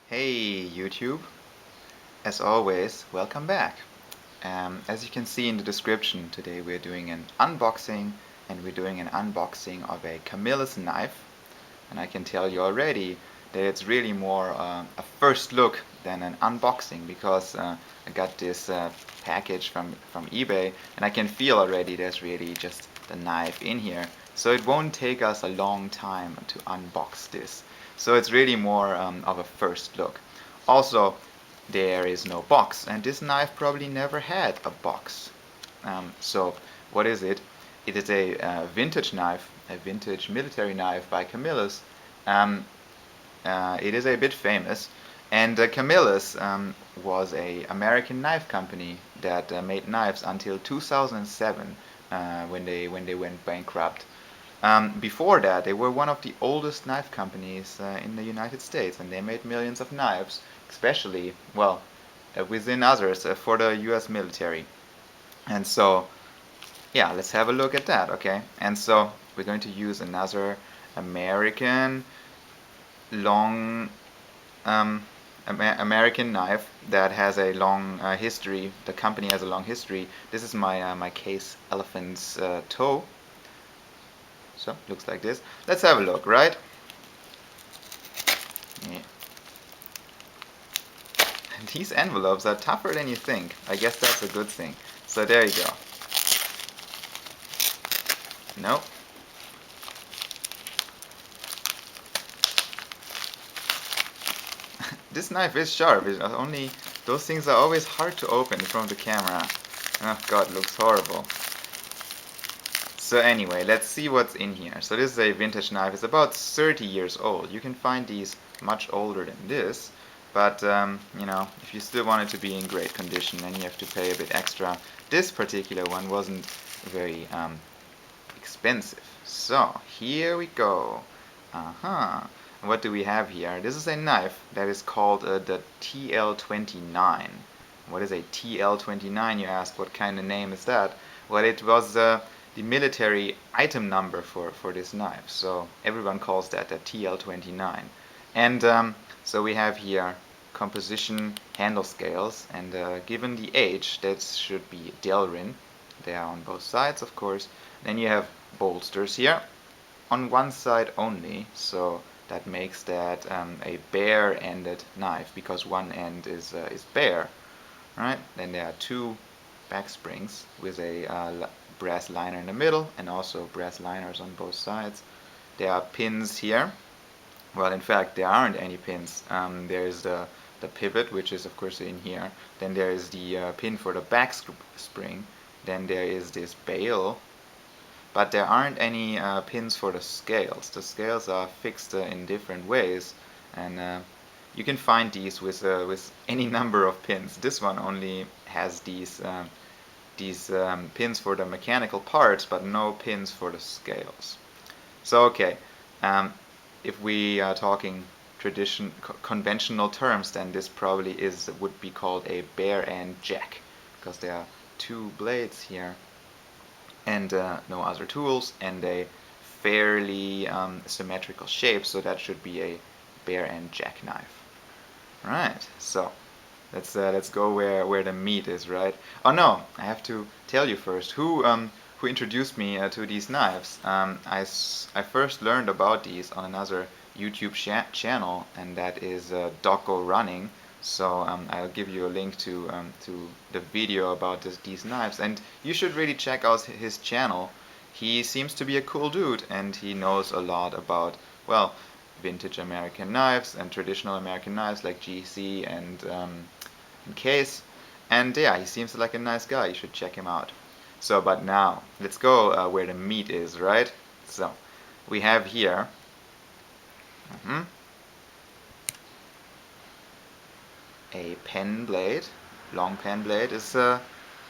Hey YouTube, as always, welcome back. As you can see in the description, today we're doing an unboxing and we're doing an unboxing of a Camillus knife. And I can tell you already that it's really more a first look than an unboxing because I got this package from eBay and I can feel already there's really just the knife in here. So it won't take us a long time to unbox this. So it's really more of a first look. Also, there is no box, and this knife probably never had a box. So, what is it? It is a vintage knife, a vintage military knife by Camillus. Um, it is a bit famous, and Camillus was a American knife company that made knives until 2007, when they went bankrupt. Before that, they were one of the oldest knife companies in the United States, and they made millions of knives, especially, well, within others, for the US military. And so, yeah, let's have a look at that, okay? And so, we're going to use another American long, um, American knife that has a long history. The company has a long history. This is my case elephant's toe. So, looks like this. Let's have a look, right? Yeah. These envelopes are tougher than you think. I guess that's a good thing. So there you go. Nope. This knife is sharp. Only those things are always hard to open from the camera. Oh god, looks horrible. So anyway, let's see what's in here. So this is a vintage knife. It's about 30 years old. You can find these much older than this. But, if you still want it to be in great condition, then you have to pay a bit extra. This particular one wasn't very expensive. So, here we go. What do we have here? This is a knife that is called the TL29. What is a TL29, you ask? What kind of name is that? Well, it was the military item number for this knife. So everyone calls that the TL29. And so we have here composition handle scales, and given the age, that should be Delrin. They are on both sides, of course. Then you have bolsters here on one side only, so that makes that a bare-ended knife because one end is bare. Right? Then there are two back springs with a brass liner in the middle and also brass liners on both sides. There are pins here. Well, in fact, there aren't any pins. There is the pivot, which is of course in here. Then there is the pin for the back spring. Then there is this bail, but there aren't any pins for the scales. The scales are fixed in different ways, and you can find these with any number of pins. This one only has these pins for the mechanical parts, but no pins for the scales. So okay, if we are talking conventional terms, then this probably would be called a bare end jack, because there are two blades here and no other tools and a fairly symmetrical shape, so that should be a bare end jackknife. Right, so let's go where the meat is, right? Oh no, I have to tell you first who introduced me to these knives. I first learned about these on another YouTube channel, and that is Doggorunning. So I'll give you a link to the video about these knives, and you should really check out his channel. He seems to be a cool dude, and he knows a lot about, well, vintage American knives and traditional American knives like GC and Case. And yeah, he seems like a nice guy. You should check him out. So, but now let's go where the meat is, right? So we have here. A pen blade. Long pen blade is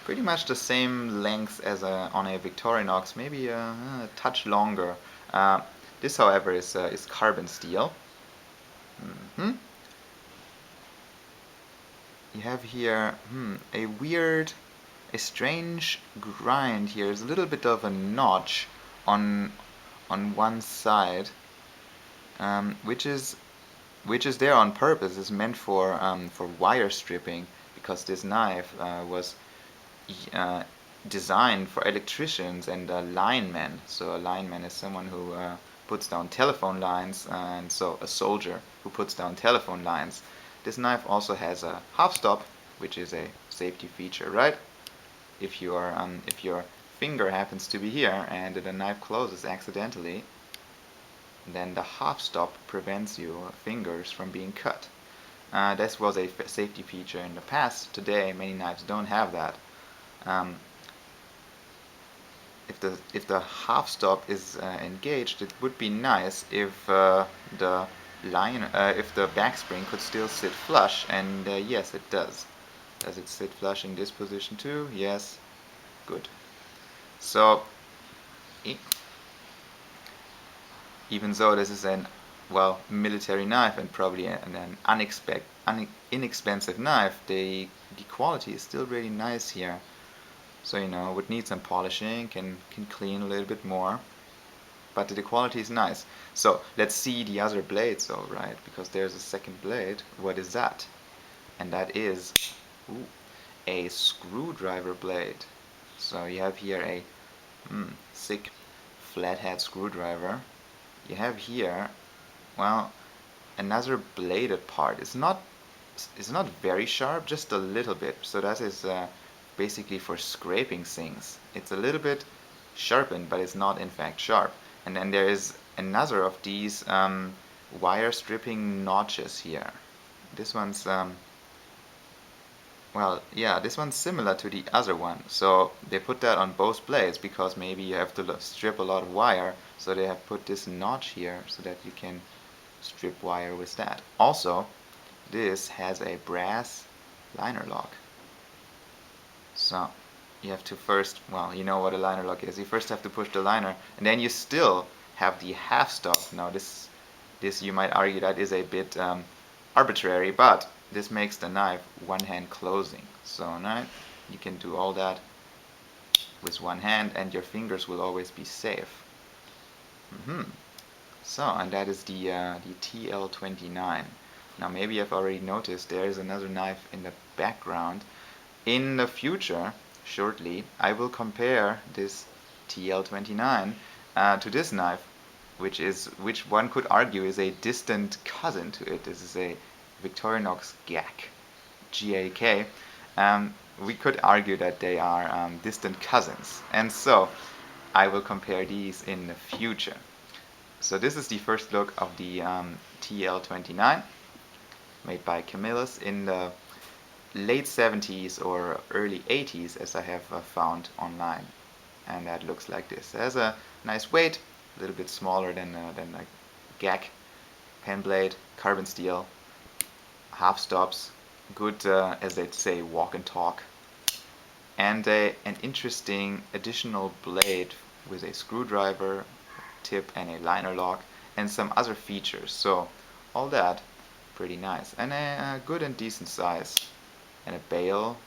pretty much the same length as on a Victorinox, maybe a touch longer. This, however, is carbon steel. You have here a strange grind here. There's a little bit of a notch on one side, which is which is there on purpose. Is meant for wire stripping, because this knife was uh, designed for electricians and linemen. So a lineman is someone who puts down telephone lines, and so a soldier who puts down telephone lines. This knife also has a half stop, which is a safety feature, right? If your finger happens to be here and the knife closes accidentally, then the half stop prevents your fingers from being cut. This was a safety feature in the past. Today, many knives don't have that. Um, if the half stop is engaged, it would be nice if if the backspring could still sit flush, and yes, it does. Does it sit flush in this position too? Yes, good. So even though this is an military knife and probably an inexpensive knife, the quality is still really nice here. So would need some polishing, can clean a little bit more, but the quality is nice. So let's see the other blades, alright, because there's a second blade. What is that? And that is a screwdriver blade. So you have here a thick flathead screwdriver. You have here, another bladed part. It's not very sharp, just a little bit. So that is basically for scraping things. It's a little bit sharpened, but it's not in fact sharp. And then there is another of these wire stripping notches here. This one's this one's similar to the other one. So they put that on both blades because maybe you have to strip a lot of wire. So they have put this notch here so that you can strip wire with that. Also, this has a brass liner lock. So you have to first, you know what a liner lock is. You first have to push the liner, and then you still have the half stop. Now this you might argue that is a bit arbitrary, but this makes the knife one hand closing. So now you can do all that with one hand, and your fingers will always be safe. So, and that is the TL29. Now maybe you've already noticed there is another knife in the background. In the future, shortly, I will compare this TL29 to this knife, which one could argue is a distant cousin to it. This is a Victorinox GAK, G-A-K. We could argue that they are distant cousins, and so I will compare these in the future. So this is the first look of the TL29, made by Camillus in the late 70s or early 80s, as I have found online. And that looks like this. It has a nice weight, a little bit smaller than a GAK pen blade, carbon steel, half stops, good, as they'd say, walk and talk, and an interesting additional blade with a screwdriver tip and a liner lock and some other features. So all that pretty nice, and a good and decent size, and a bail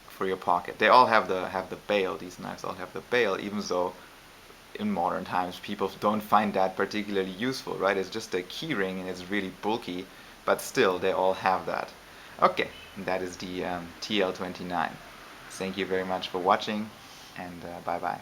for your pocket. They all have the bail. These knives all have the bail, even though in modern times people don't find that particularly useful, right? It's just a key ring and it's really bulky, but still they all have that. Okay, that is the TL29. Thank you very much for watching, and bye bye.